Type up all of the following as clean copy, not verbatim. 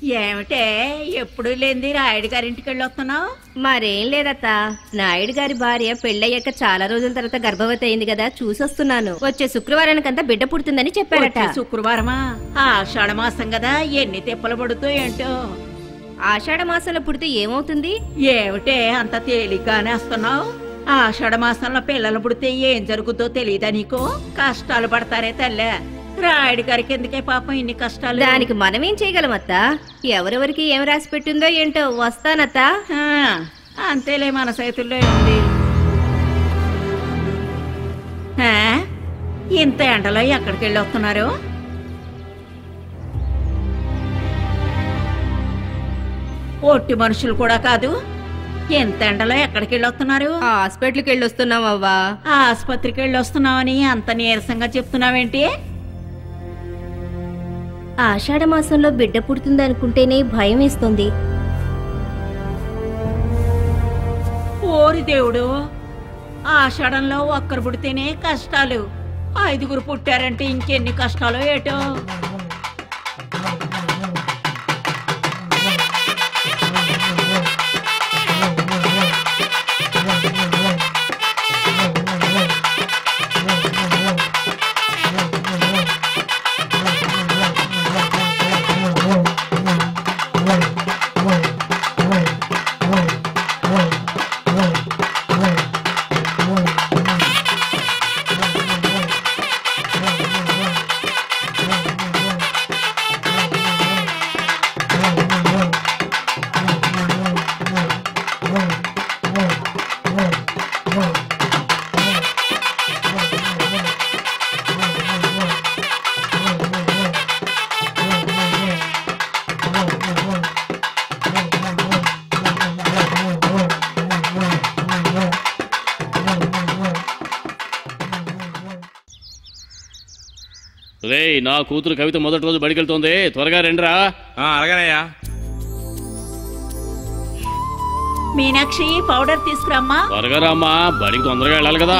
ఏమిటే ఎప్పుడు లేంది రాయుడు గారింటికి వెళ్ళి వస్తున్నావు? మరేం లేదత్త, నాయుడు గారి భార్య పెళ్ళయ్యాక చాలా రోజుల తర్వాత గర్భవతి అయింది కదా, చూసొస్తున్నాను. వచ్చే శుక్రవారానికంతా బిడ్డ పుడుతుందని చెప్పారట. శుక్రవారమా? ఆషాఢ మాసం కదా, ఎన్ని తిప్పలు పడుతూ ఏంటో. ఆషాఢ మాసంలో పుడితే ఏమవుతుంది? ఏమిటే అంత తేలిగ్గానే వస్తున్నావు? ఆషాఢ మాసంలో పిల్లలు పుడితే ఏం జరుగుతుందో తెలియదా నీకు? కష్టాలు పడతారే తల్లే. రాయుడు గారికి ఎందుకే పాపం ఇన్ని కష్టాలు? దానికి మనమేం చేయగలం అత్త? ఎవరెవరికి ఏం రాసి పెట్టిందో ఏంటో. వస్తానత్త. అంతేలే, మన చేతుల్లో ఉంది. ఇంత ఎండలో ఎక్కడికి వెళ్ళి వస్తున్నారు? ఒట్టి మనుషులు కూడా కాదు, ఎంత ఎండలో ఎక్కడికి వెళ్ళి వస్తున్నారు? హాస్పిటల్కి వెళ్ళి వస్తున్నాం అవ్వా. ఆసుపత్రికి వెళ్ళి వస్తున్నావని అంత నీరసంగా చెప్తున్నావేంటి? ఆషాఢ మాసంలో బిడ్డ పుడుతుంది అనుకుంటేనే భయం వేస్తుంది. ఓరి దేవుడు, ఆషాఢంలో ఒక్కరు పుడితేనే కష్టాలు, 5గురు పుట్టారంటే ఇంకెన్ని కష్టాలు ఏటో. నా కూతురు కవిత మొదటి రోజు బడికెళ్తోంది, త్వరగా రండిరా. అలాగేనయ్యా. మీనాక్షి, పౌడర్ తీసుకురామ్మా. త్వరగా రామ్మా, బడికి తొందరగా వెళ్ళాలి కదా.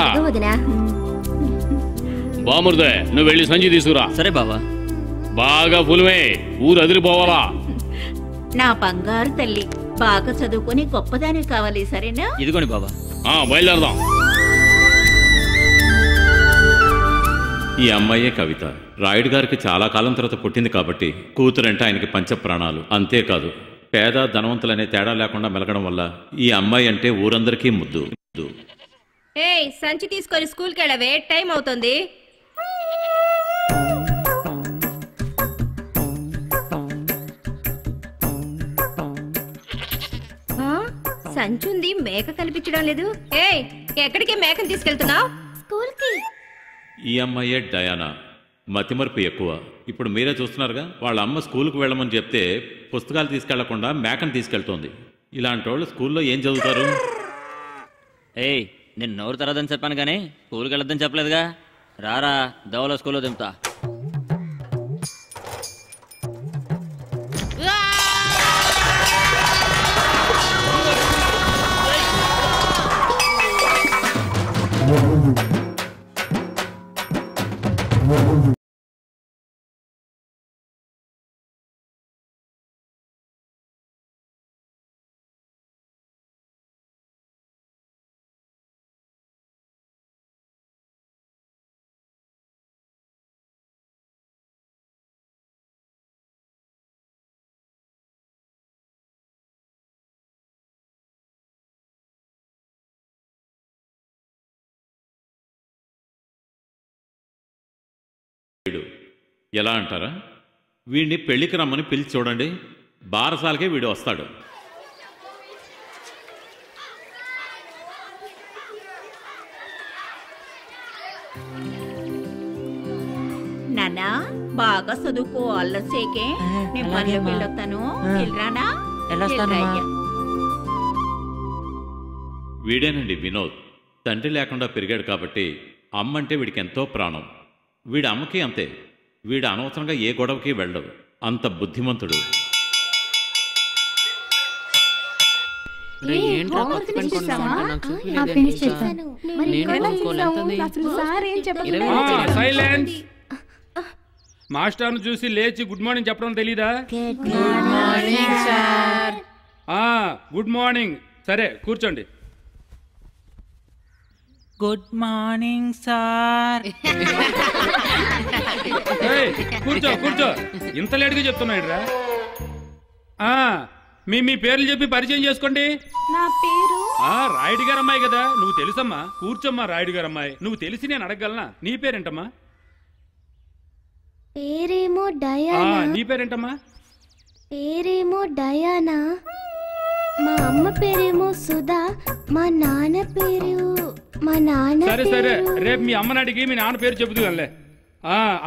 బాముర్దే, నువ్వు వెళ్ళి సంచి తీసుకురా. సరే బావా. బాగా పులివే, ఊరు అదిరిపోవాలా. నా బంగారు తల్లి, బాగా చదువుకొని గొప్పదాని కావాలి, సరేనా? ఇదిగోండి బావా. బయలుదేరదాం. ఈ అమ్మాయే కవిత. రాయుడు గారికి చాలా కాలం తర్వాత పుట్టింది కాబట్టి కూతురంటే ఆయనకి పంచప్రాణాలు. అంతేకాదు, పేద ధనవంతులనే తేడా లేకుండా మెలగడం వల్ల ఈ అమ్మాయి అంటే ఊరందరికీ ముద్దు. ఏయ్, సంచి తీసుకొని స్కూల్కి వెళ్ళవే, టైం అవుతుంది. సంచుంది, మేక కనిపించడం లేదు. ఏయ్, ఎక్కడికి మేకను తీసుకెళ్తున్నావు? స్కూల్కి. ఈ అమ్మాయే డయానా. మతిమరుపు ఎక్కువ. ఇప్పుడు మీరే చూస్తున్నారుగా, వాళ్ళ అమ్మ స్కూల్కి వెళ్ళమని చెప్తే పుస్తకాలు తీసుకెళ్లకుండా మేకను తీసుకెళ్తోంది. ఇలాంటి వాళ్ళు స్కూల్లో ఏం చదువుతారు? ఏయ్, నేను నోరు తరదని చెప్పాను కానీ స్కూల్కి వెళ్ళొద్దని చెప్పలేదుగా. రారా, దవలో స్కూల్లో దింపుతా. ఎలా అంటారా? వీడిని పెళ్లికి రమ్మని పిలిచి చూడండి, బారసాలకే వీడు వస్తాడు. నాన్నా, బాగా చదువుకో, అల్లసేకే. నేను పనిలోకి వెళ్ళొస్తాను, వెళ్ళరానా? వీడేనండి వినోద్. తండ్రి లేకుండా పెరిగాడు కాబట్టి అమ్మంటే వీడికి ఎంతో ప్రాణం. వీడి అమ్మకి అంతే. వీడు అనవసరంగా ఏ గొడవకి వెళ్ళడు, అంత బుద్ధిమంతుడు. మాస్టర్ను చూసి లేచి గుడ్ మార్నింగ్ చెప్పడం తెలీదా? Good morning. సరే కూర్చోండి. Good morning sir. కూర్చో కూర్చో. ఇంత లేట్గా చెప్తున్నాడు రా. మీ పేర్లు చెప్పి పరిచయం చేసుకోండి. నా పేరు రాయుడు గారు అమ్మాయి కదా, నువ్వు తెలుసమ్మా. కూర్చోమ్మా రాయుడు గారు అమ్మాయి. నువ్వు తెలిసి నేను అడగగలనా? నీ పేరేంటమ్మా? పేరేమో డయానా. నీ పేరేంటమ్మా? పేరేమో డయానా. మా అమ్మ పేరేమో సుధా. మా నాన్న సరే సరే, రేపు మీ అమ్మని అడిగి మీ నాన్న పేరు చెబుతుందిలే.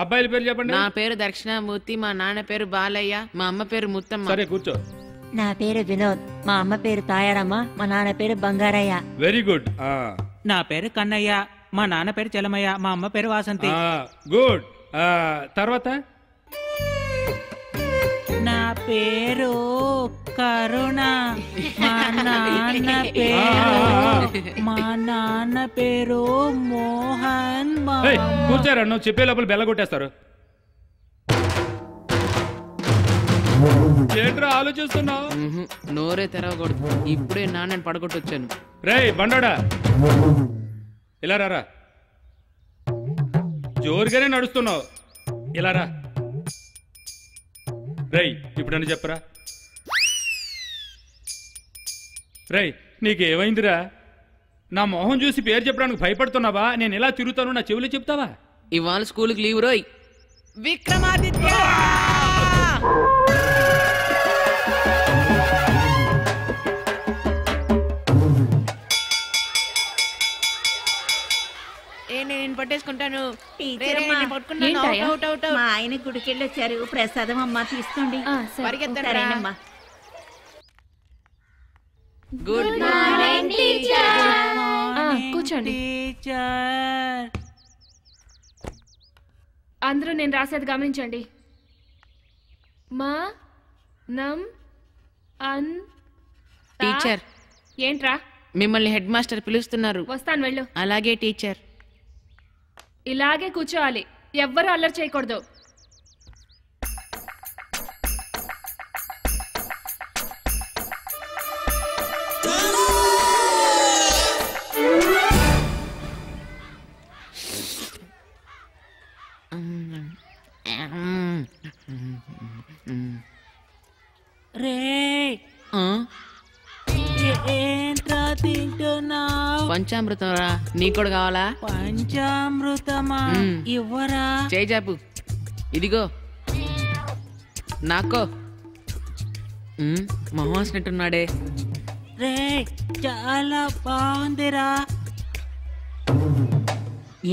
అబ్బాయిల పేరు చెప్పండి. నా పేరు దక్షిణామూర్తి, మా నాన్న పేరు బాలయ్య, మా అమ్మ పేరు ముత్తమ్మ. సరే కూర్చో. నా పేరు వినోద్, మా అమ్మ పేరు తాయారమ్మ, మా నాన్న పేరు బంగారయ్య. Very good. నా పేరు కన్నయ్య, మా నాన్న పేరు చలమయ్య, మా అమ్మ పేరు వాసంతి. గుడ్. తర్వాత నా పేరు కరుణ, మా నాన్న పేరు మోహన్. కూర్చారా? నువ్వు చెప్పే లోపల బెల్ల కొట్టేస్తారు. ఏంట్రా ఆలోచిస్తున్నావు? నోరే తెరవకూడదు. ఇప్పుడే నాన్నని పడగొట్టొచ్చాను. రేయ్ బండోడా, ఇలా రారా. జోరుగానే నడుస్తున్నావు, ఇలా రా. రేయ్ ఇప్పుడు నన్ను చెప్పరా. రేయ్ నీకేమైందిరా? నా మొహం చూసి పేరు చెప్పడానికి భయపడుతున్నావా? నేను ఎలా తిరుగుతాను, నా చెవులు చెప్తావా? ఇవాళ స్కూల్కి లీవ్ రోయ్. విక్రమాదిత్య. నేను పట్టేసుకుంటాను. మా ఆయన గుడికెళ్ళి వచ్చారు. ప్రసాదం అమ్మా తీసుకోండి. పరిగెత్తారమ్మా. గుడ్ మార్నింగ్ కూర్చోండి. అందరూ నేను రాసేది గమనించండి. మా నం అన్. టీచర్. ఏంట్రా? మిమ్మల్ని హెడ్ మాస్టర్ పిలుస్తున్నారు. వస్తాను, వెళ్ళు. అలాగే టీచర్. ఇలాగే కూర్చోవాలి, ఎవ్వరూ అల్లరి చేయకూడదు. ఏంట్రా తింటున్నావు? పంచామృతం రా. నీకు కూడా కావాలా? పంచామృతమా? ఇవ్వరా. చేయి చాపు. ఇదిగో నాకో. మహోసినట్టున్నాడే. రే చాలా బాగుందిరా.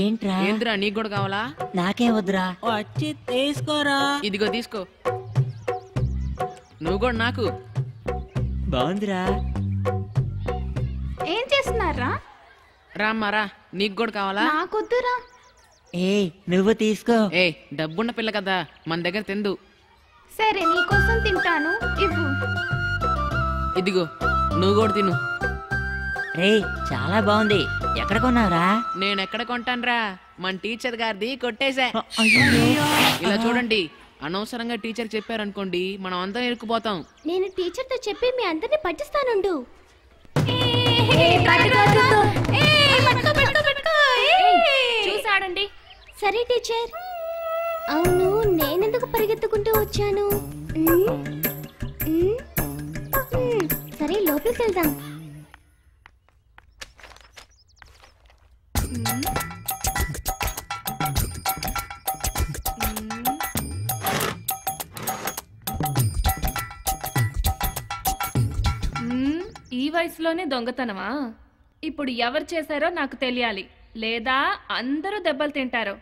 ఏంట్రా? ఏంద్రా నీకు కూడా కావాలా? నాకే వద్దురా. వచ్చి తీసుకోరా. ఇదిగో తీసుకో. నువ్వు కూడా నాకు. బాగుందిరా. ఏం చేస్తున్నారా? రామ్మారా, నీకు కూడా కావాలా? నాకొద్దురా. నువ్వు తీసుకో. డబ్బున్న పిల్ల కదా, మన దగ్గర తిందు. సరే నీకోసం తింటాను, ఇవ్వు. ఇదిగో నువ్వు కూడా తిను. చాలా బాగుంది. ఎక్కడ కొన్నావురా? నేను ఎక్కడ కొంటానురా, మన టీచర్ గారిది కొట్టేశా. ఇలా చూడండి, అనవసరంగా టీచర్ చెప్పారనుకోండి మనం అందరం ఇరుక్కుపోతాం. నేను టీచర్ తో చెప్పి మీ అందరిని పట్టిస్తానుండు. చూసాడండి. సరే టీచర్. అవును, నేనెందుకు పరిగెత్తుకుంటూ వచ్చాను? సరే లోపలికి వెళ్దాం. ఈ వయసులోనే దొంగతనమా? ఇప్పుడు ఎవరు చేశారో నాకు తెలియాలి, లేదా అందరూ దెబ్బలు తింటారు.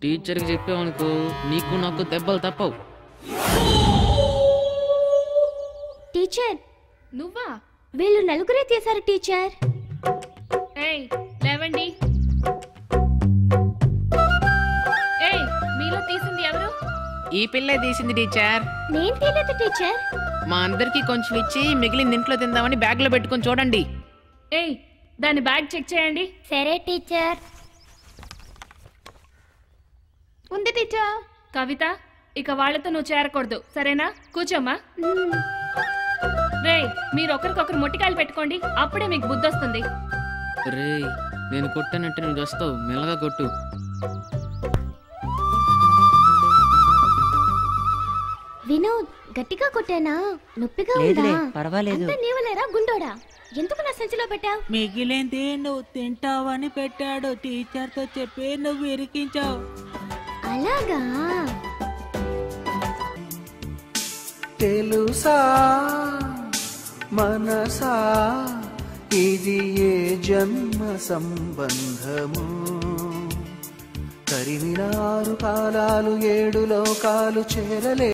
టీచర్కి చెప్పావనుకో, నీకు నాకు దెబ్బలు తప్పవు. టీచర్. నువ్వా? వీళ్ళు నలుగురే తీశారు టీచర్. ఏయ్ లేవండి. ఏయ్ మీలో తీసింది ఎవరు? ఈ పిల్లే తీసింది టీచర్. నేను తీయలేదు టీచర్. మా అందరికి కొంచెం ఇచ్చి మిగిలింది ఇంట్లో తిందామని బ్యాగ్ లో పెట్టుకొని చూడండి. ఏయ్ దాని బ్యాగ్ చెక్ చేయండి. సరే టీచర్. ఉంది టీచర్. కవిత, ఇక వాళ్ళతో నువ్వు చేరకూడదు, సరేనా? కూర్చోమ్మా. రే, మీరు ఒకరికొకరు మొట్టికాయలు పెట్టుకోండి, అప్పుడే మీకు బుద్ధి వస్తుంది. రే, నేను కొట్టానంటే నువ్వు వస్తావు, మెల్లగా కొట్టు. వినోద్, గట్టిగా కొట్టానా? నొప్పిగా లేదులే, ఉందా? పర్వాలేదు. అంతా నీవలేరా గుండోడా? ఎందుకు నా సంచిలో పెట్టావు? మిగిలింది నువ్వు తింటావని పెట్టాడు. టీచర్తో చెప్పి నువ్వు ఇరికించావు. అలాగా? తెలుసా మనసా ఇది ఏ జన్మ సంబంధము, తరిమినారు కాలాలు 7 లోకాలు చేరలే.